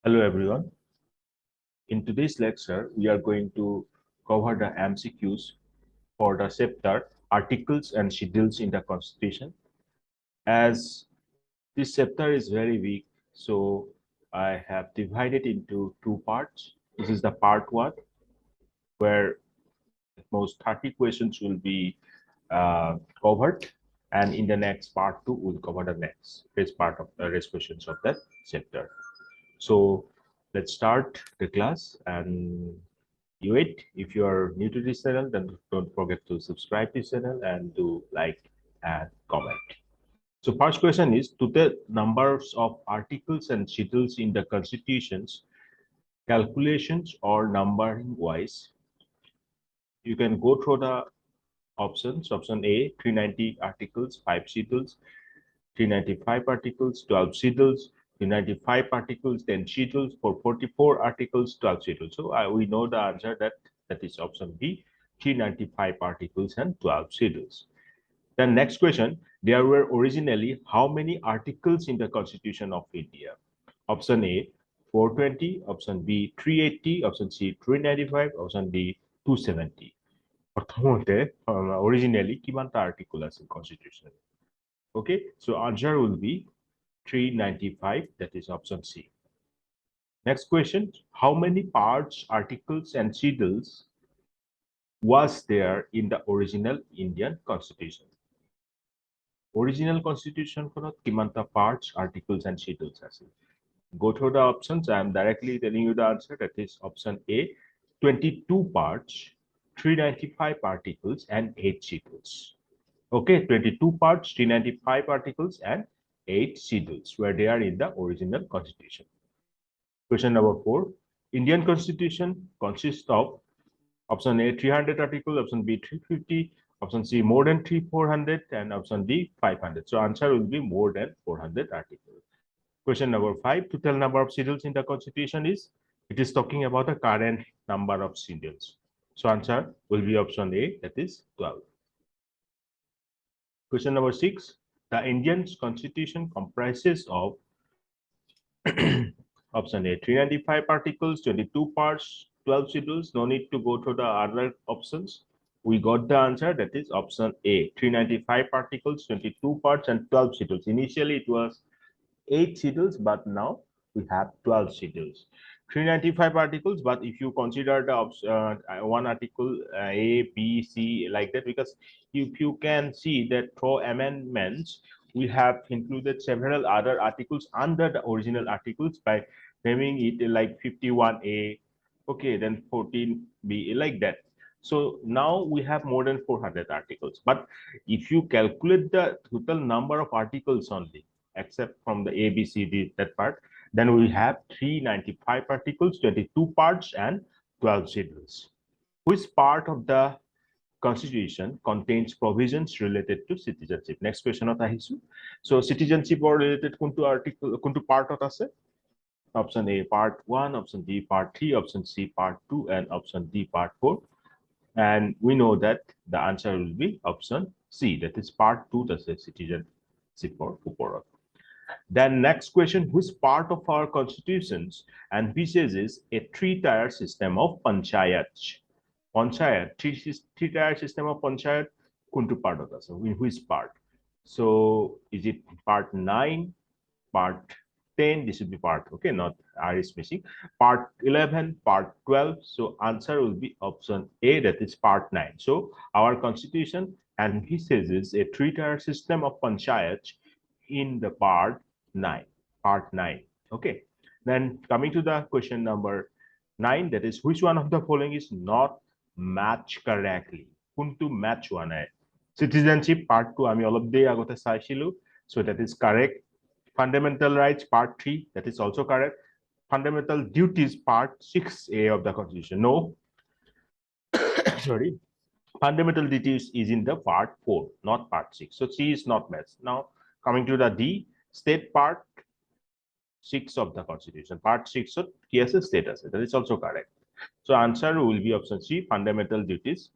Hello everyone. In today's lecture, we are going to cover the MCQs for the chapter Articles and Schedules in the Constitution. As this chapter is very big, so I have divided into two parts. This is the part 1, where at most 30 questions will be covered, and in the next part 2, we'll cover the next part of the rest questions of that chapter. So let's start the class, and you wait. If you are new to this channel, then don't forget to subscribe to this channel and do like and comment. So first question is, to the numbers of articles and schedules in the constitutions, calculations or numbering wise. You can go through the options. Option A, 390 articles, 5 schedules, 395 articles, 12 schedules, 395 articles, 10 schedules, 444 articles, 12 schedules. So we know the answer that is option B, 395 articles and 12 schedules. The next question, there were originally how many articles in the Constitution of India? Option A, 420, option B, 380, option C, 395, option D, 270. Originally, কিমানটা article আছে Constitution? Okay, so answer will be 395, that is option C. Next question, how many parts, articles and schedules was there in the original Indian Constitution? Original Constitution konot kimanta parts, articles and schedules ase? Go through the options. I am directly telling you the answer, that is option A, 22 parts, 395 articles and 8 schedules. Okay, 22 parts, 395 articles and 8 schedules were there in the original Constitution. Question number 4, Indian Constitution consists of option A, 300 articles, option B, 350, option C, more than 400, and option D, 500. So answer will be more than 400 articles. Question number 5, total number of schedules in the Constitution is, it is talking about the current number of schedules. So answer will be option A, that is 12. Question number 6, the Indian Constitution comprises of option A, 395 articles, 22 parts, 12 schedules. No need to go through the other options. We got the answer, that is option A, 395 articles, 22 parts and 12 schedules. Initially it was 8 schedules, but now we have 12 schedules. 395 articles, but if you consider the one article A, B, C like that, because if you can see that through amendments we have included several other articles under the original articles by naming it like 51A, okay, then 14B, like that. So now we have more than 400 articles, but if you calculate the total number of articles only, except from the A, B, C, D, that part, then we have 395 articles, 22 parts and 12 schedules. Which part of the Constitution contains provisions related to citizenship? Next question of ahisu. So citizenship or related kuntu article, kuntu part of ase? Option A, part 1, option B, part 3, option C, part 2, and option D, part 4. And we know that the answer will be option C, that is part 2, that's a citizenship or upor. Then next question, which part of our constitutions envisages a 3-tier system of panchayat? Panchayat, three-tier system of panchayat, kuntu part of us? Which part? So is it part 9, part 10? This would be part, okay, not R is missing. Part 11, part 12. So answer will be option A, that is part 9. So our constitution envisages a 3-tier system of panchayat in the part 9. Okay, then coming to the question number 9, that is which one of the following is not match correctly? Kuntu match one hai? Citizenship part 2 ami olop day agote saishilu, so that is correct. Fundamental rights part 3, that is also correct. Fundamental duties part 6A of the Constitution, no. Sorry, fundamental duties is in the part 4, not part 6. So C is not matched. Now coming to the D, state part 6 of the Constitution, part 6 of KSS status, that is also correct. So answer will be option C, fundamental duties.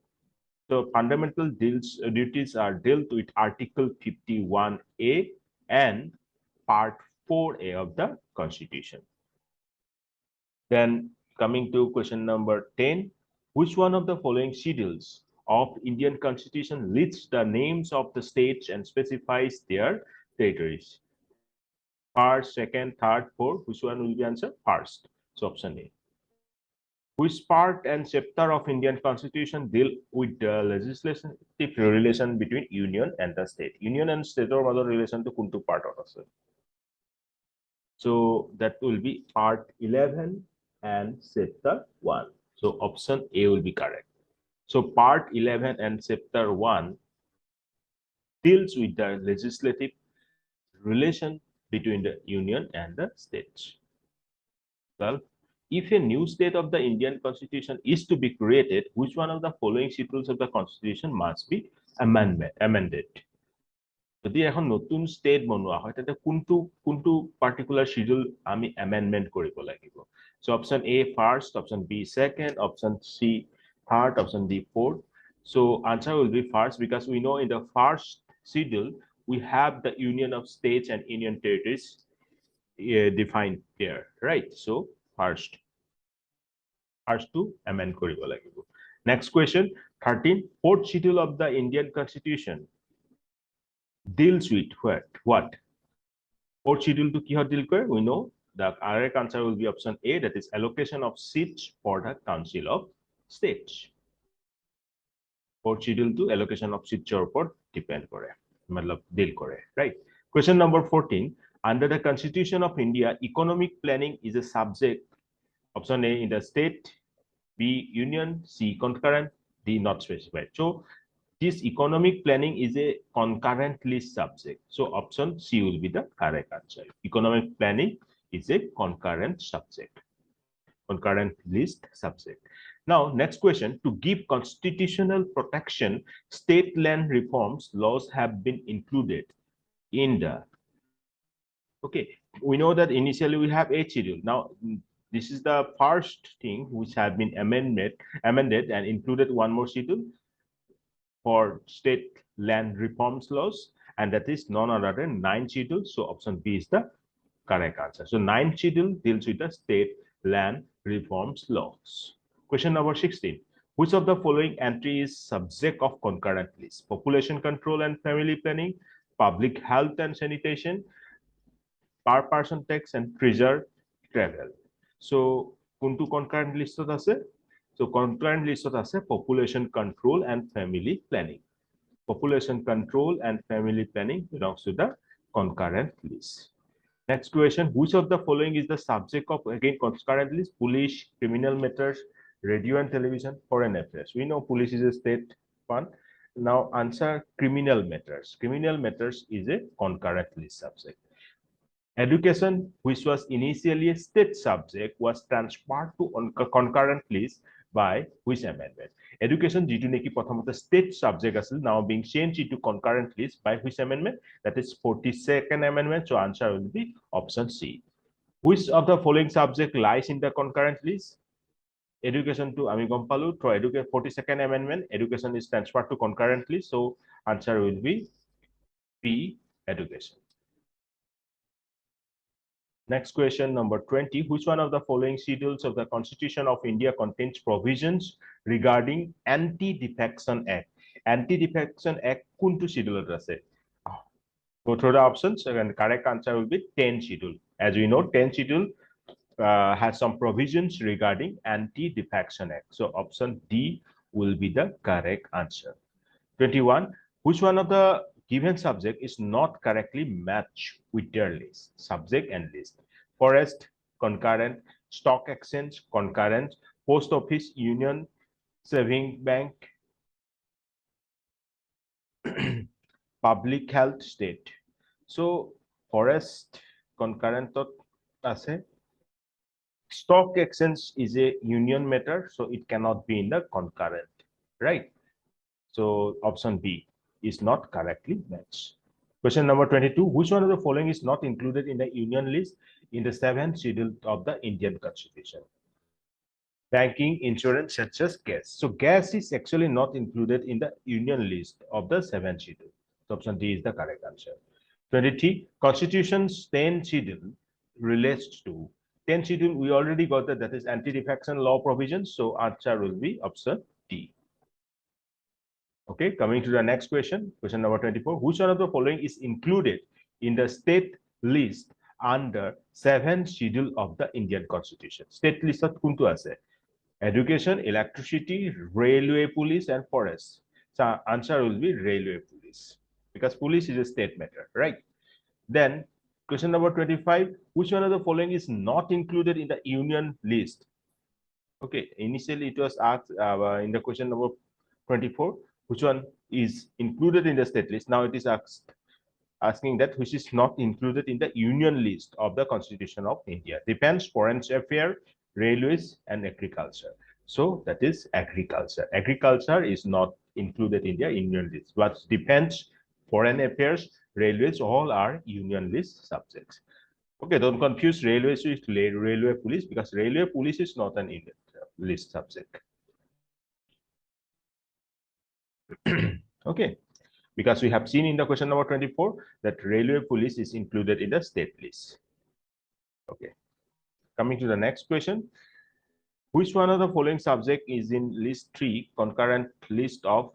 So fundamental duties are dealt with Article 51A and part 4A of the Constitution. Then coming to question number 10, which one of the following schedules of Indian Constitution lists the names of the states and specifies their territories? First, second, third, fourth, which one will be answer? First. So option A. Which part and chapter of Indian Constitution deal with the legislative relation between union and the state? Union and state or other relation to kuntu part of us. So that will be part 11 and chapter 1. So option A will be correct. So part 11 and chapter 1 deals with the legislative relation between the union and the states. Well, if a new state of the Indian Constitution is to be created, which one of the following schedules of the Constitution must be amended? যদি এখন নতুন state বনোৱা হয় তাতে কোনটো কোনটো particular schedule আমি amendment কৰিব লাগিব so option A first option B second option C third option D fourth so answer will be first because we know in the first schedule we have the union of states and union territories defined there, right? So first to amend কৰিব লাগিব. Next question 13, fourth schedule of the Indian Constitution deals with what? Fourth schedule to kihat deal kore? We know the correct answer will be option A, that is allocation of seats for the Council of States. Fourth schedule to allocation of seats upon depend kore, matlab deal kore, right? Question number 14, under the Constitution of India, economic planning is a subject. Option A in the state, B union, C concurrent, D not specified. So this economic planning is a concurrent list subject. So option C will be the correct answer. Economic planning is a concurrent subject, concurrent list subject. Now, next question, to give constitutional protection, state land reforms laws have been included in the, okay, we know that initially we have a schedule. Now, this is the first thing which have been amended and included one more schedule for state land reforms laws, and that is none other than 9th schedule. So option B is the correct answer. So 9th schedule deals with the state land reforms laws. Question number 16, which of the following entry is subject of concurrent list? Population control and family planning, public health and sanitation, per person tax, and treasure travel. So kuntu concurrent list ase? So concurrent list ase population control and family planning. Population control and family planning belongs to the concurrent list. Next question, which of the following is the subject of, again, concurrent list? Police, criminal matters, radio and television, foreign affairs. We know police is a state one. Now answer criminal matters. Criminal matters is a concurrent list subject. Education, which was initially a state subject, was transferred to concurrent list by which amendment? Education jitu neki prothomote state subject asil, now being changed into concurrent list by which amendment? That is 42nd amendment. So answer will be option C. Which of the following subject lies in the concurrent list? Education to ami gom palu through education 42nd amendment, education is transferred to concurrent list. So answer will be B, education. Next question number 20, which one of the following schedules of the Constitution of India contains provisions regarding Anti-Defection Act? Anti-Defection Act kuntu schedule ase? Go through the options and correct answer will be 10th schedule. As we know, 10th schedule has some provisions regarding Anti-Defection Act. So option D will be the correct answer. 21, which one of the given subject is not correctly matched with their list? Subject and list. Forest, concurrent, stock exchange, concurrent, post office, union, saving bank, public health, state. So forest concurrent ase. Stock exchange is a union matter, so it cannot be in the concurrent, right? So option B is not correctly matched. Question number 22, which one of the following is not included in the union list in the 7th schedule of the Indian Constitution? Banking, insurance, such as gas. So gas is actually not included in the union list of the 7th schedule. So option D is the correct answer. 23, Constitution's 10th schedule relates to 10th schedule, we already got that is anti-defection law provisions. So answer will be option D. Okay, coming to the next question, question number 24. Which one of the following is included in the state list under 7th schedule of the Indian Constitution? State list of kuntu ase? Education, electricity, railway, police, and forest. So answer will be railway police, because police is a state matter, right? Then question number 25. Which one of the following is not included in the union list? Okay, initially it was asked in the question number 24, which one is included in the state list. Now it is asking that which is not included in the union list of the Constitution of India. Defense, foreign affairs, railways, and agriculture. So that is agriculture. Agriculture is not included in the union list, but defense, foreign affairs, railways, all are union list subjects. Okay, don't confuse railways with railway police, because railway police is not an union list subject. Okay, because we have seen in the question number 24 that railway police is included in the state list. Okay, coming to the next question. Which one of the following subject is in list 3, concurrent list of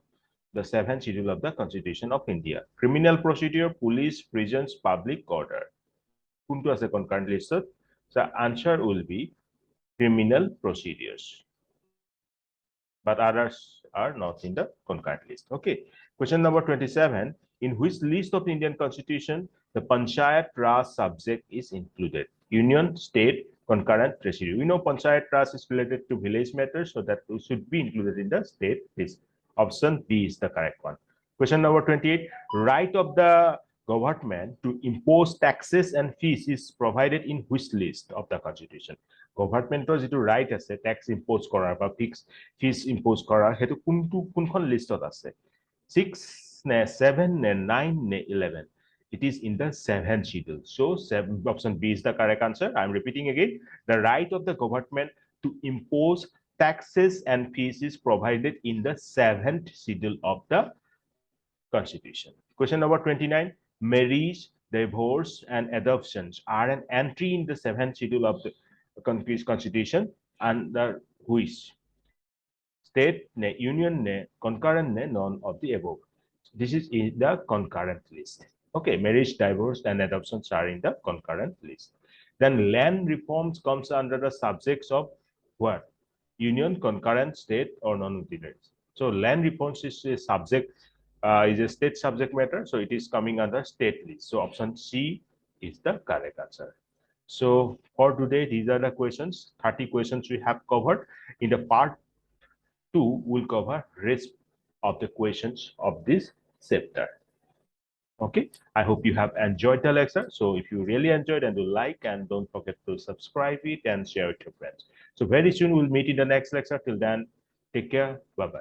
the 7th schedule of the Constitution of India? Criminal procedure, police, prisons, public order. Kuntu ase concurrent list? So answer will be criminal procedures, but others are not in the concurrent list. Okay, question number 27. In which list of the Indian Constitution the Panchayat Raj subject is included? Union, state, concurrent, residual. We know Panchayat Raj is related to village matters, so that should be included in the state list. Option B is the correct one. Question number 28. Right of the government to impose taxes and fees is provided in which list of the Constitution? Governmentor jitu right ase tax impose korar ba fees impose korar hetu kunkhon listot ase? 6 ne 7 ne 9 ne 11? It is in the 7th schedule. So option B is the correct answer. I'm repeating again. The right of the government to impose taxes and fees is provided in the 7th schedule of the Constitution. Question number 29. Marriage, divorce, and adoptions are an entry in the 7th schedule of the Constitution under which? State ne, union ne, concurrent ne, none of the above. This is in the concurrent list. Okay, marriage, divorce, and adoptions are in the concurrent list. Then land reforms comes under the subjects of what? Union, concurrent, state, or non-union. So land reforms is a subject, is a state subject matter, so it is coming under state list. So option C is the correct answer. So for today, these are the questions. 30 questions we have covered. In the part 2, we'll cover rest of the questions of this chapter. Okay, I hope you have enjoyed the lecture. So if you really enjoyed, and do like, and don't forget to subscribe it and share it with your friends. So very soon we'll meet in the next lecture. Till then, take care. Bye-bye.